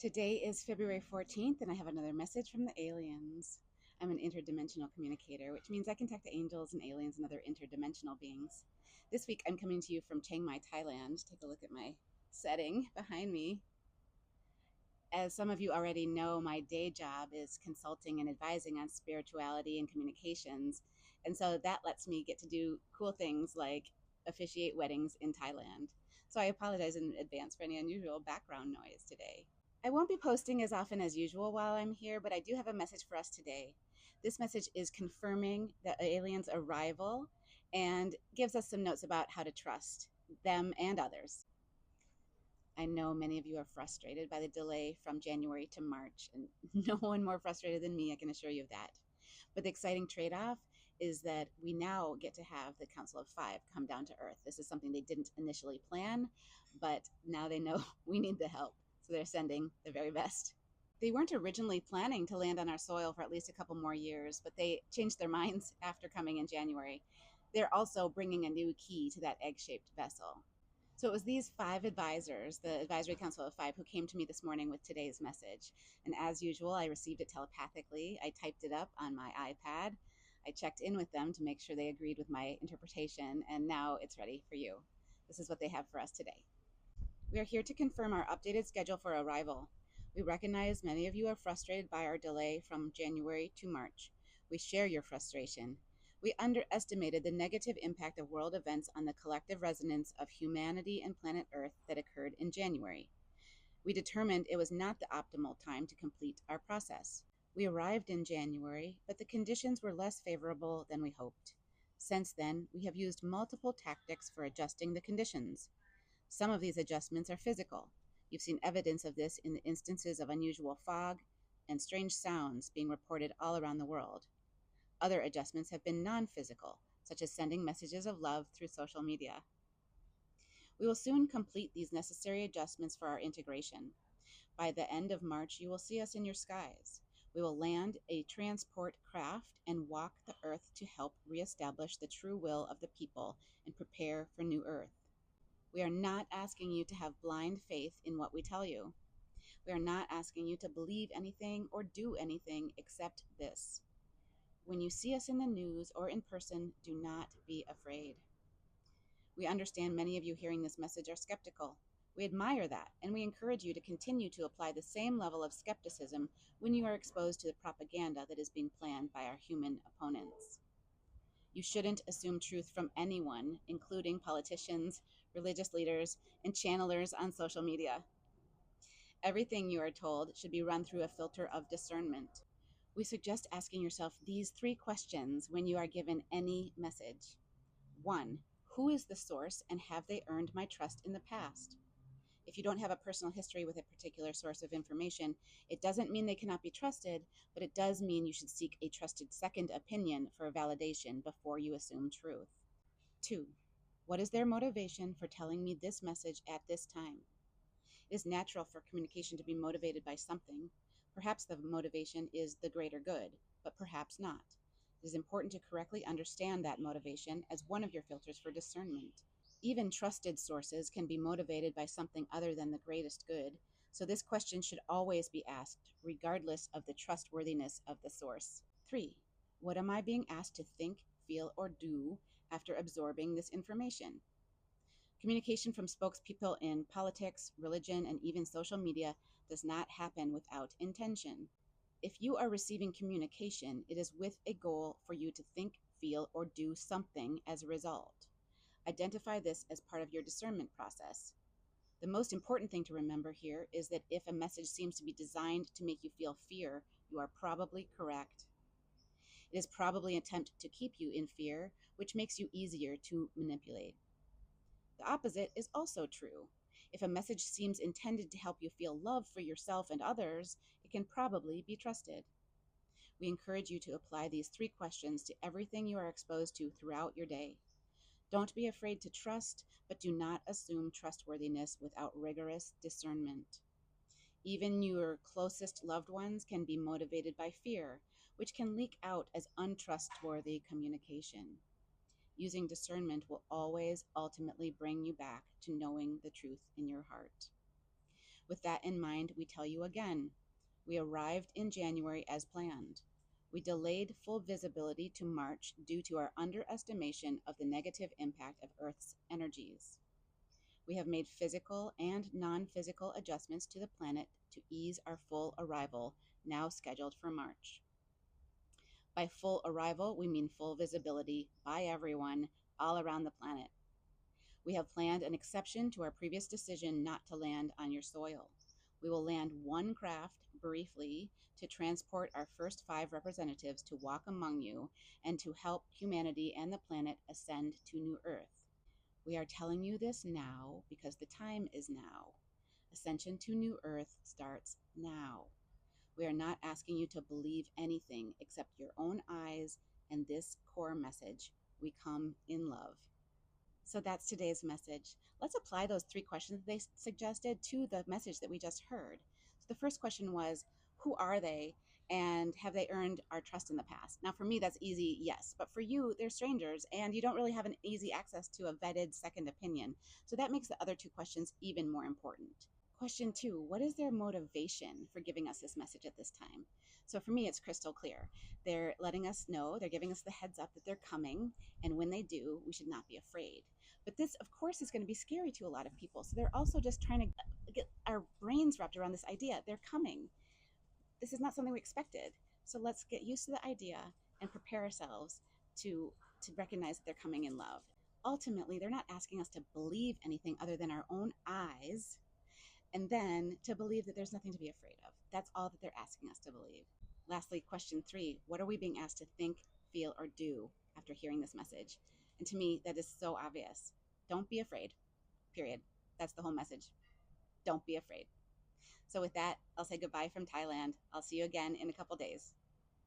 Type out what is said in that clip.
Today is February 14th, and I have another message from the aliens. I'm an interdimensional communicator, which means I can talk to angels and aliens and other interdimensional beings. This week, I'm coming to you from Chiang Mai, Thailand. Take a look at my setting behind me. As some of you already know, my day job is consulting and advising on spirituality and communications. And so that lets me get to do cool things like officiate weddings in Thailand. So I apologize in advance for any unusual background noise today. I won't be posting as often as usual while I'm here, but I do have a message for us today. This message is confirming the aliens' arrival and gives us some notes about how to trust them and others. I know many of you are frustrated by the delay from January to March, and no one more frustrated than me, I can assure you of that. But the exciting trade-off is that we now get to have the Council of Five come down to Earth. This is something they didn't initially plan, but now they know we need the help. So they're sending the very best. They weren't originally planning to land on our soil for at least a couple more years, but they changed their minds after coming in January. They're also bringing a new key to that egg-shaped vessel. So it was these five advisors, the Advisory Council of Five, who came to me this morning with today's message. And as usual, I received it telepathically. I typed it up on my iPad. I checked in with them to make sure they agreed with my interpretation, and now it's ready for you. This is what they have for us today. We are here to confirm our updated schedule for arrival. We recognize many of you are frustrated by our delay from January to March. We share your frustration. We underestimated the negative impact of world events on the collective resonance of humanity and planet Earth that occurred in January. We determined it was not the optimal time to complete our process. We arrived in January, but the conditions were less favorable than we hoped. Since then, we have used multiple tactics for adjusting the conditions. Some of these adjustments are physical. You've seen evidence of this in the instances of unusual fog and strange sounds being reported all around the world. Other adjustments have been non-physical, such as sending messages of love through social media. We will soon complete these necessary adjustments for our integration. By the end of March, you will see us in your skies. We will land a transport craft and walk the earth to help reestablish the true will of the people and prepare for new earth. We are not asking you to have blind faith in what we tell you. We are not asking you to believe anything or do anything except this. When you see us in the news or in person, do not be afraid. We understand many of you hearing this message are skeptical. We admire that, and we encourage you to continue to apply the same level of skepticism when you are exposed to the propaganda that is being planned by our human opponents. You shouldn't assume truth from anyone, including politicians, religious leaders, and channelers on social media. Everything you are told should be run through a filter of discernment. We suggest asking yourself these three questions when you are given any message. 1. Who is the source, and have they earned my trust in the past? If you don't have a personal history with a particular source of information, it doesn't mean they cannot be trusted, but it does mean you should seek a trusted second opinion for validation before you assume truth. 2. What is their motivation for telling me this message at this time? It is natural for communication to be motivated by something. Perhaps the motivation is the greater good, but perhaps not. It is important to correctly understand that motivation as one of your filters for discernment. Even trusted sources can be motivated by something other than the greatest good, so this question should always be asked, regardless of the trustworthiness of the source. 3. What am I being asked to think, feel, or do after absorbing this information? Communication from spokespeople in politics, religion, and even social media does not happen without intention. If you are receiving communication, it is with a goal for you to think, feel, or do something as a result. Identify this as part of your discernment process. The most important thing to remember here is that if a message seems to be designed to make you feel fear, you are probably correct. It is probably an attempt to keep you in fear, which makes you easier to manipulate. The opposite is also true. If a message seems intended to help you feel love for yourself and others, it can probably be trusted. We encourage you to apply these three questions to everything you are exposed to throughout your day. Don't be afraid to trust, but do not assume trustworthiness without rigorous discernment. Even your closest loved ones can be motivated by fear, which can leak out as untrustworthy communication. Using discernment will always ultimately bring you back to knowing the truth in your heart. With that in mind, we tell you again, we arrived in January as planned. We delayed full visibility to March due to our underestimation of the negative impact of Earth's energies. We have made physical and non-physical adjustments to the planet to ease our full arrival, now scheduled for March. By full arrival, we mean full visibility by everyone all around the planet. We have planned an exception to our previous decision not to land on your soil. We will land one craft briefly to transport our first 5 representatives to walk among you and to help humanity and the planet ascend to New Earth. We are telling you this now because the time is now. Ascension to New Earth starts now. We are not asking you to believe anything except your own eyes and this core message. We come in love. So that's today's message. Let's apply those 3 questions they suggested to the message that we just heard. So the first question was, who are they? And have they earned our trust in the past? Now, for me, that's easy, yes. But for you, they're strangers, and you don't really have an easy access to a vetted second opinion. So that makes the other 2 questions even more important. Question 2, what is their motivation for giving us this message at this time? So for me, it's crystal clear. They're letting us know, they're giving us the heads up that they're coming, and when they do, we should not be afraid. But this, of course, is going to be scary to a lot of people. So they're also just trying to get our brains wrapped around this idea. They're coming. This is not something we expected. So let's get used to the idea and prepare ourselves to recognize that they're coming in love. Ultimately, they're not asking us to believe anything other than our own eyes, and then to believe that there's nothing to be afraid of. That's all that they're asking us to believe. Lastly, question 3, what are we being asked to think, feel, or do after hearing this message? And to me, that is so obvious. Don't be afraid, period. That's the whole message. Don't be afraid. So with that, I'll say goodbye from Thailand. I'll see you again in a couple days.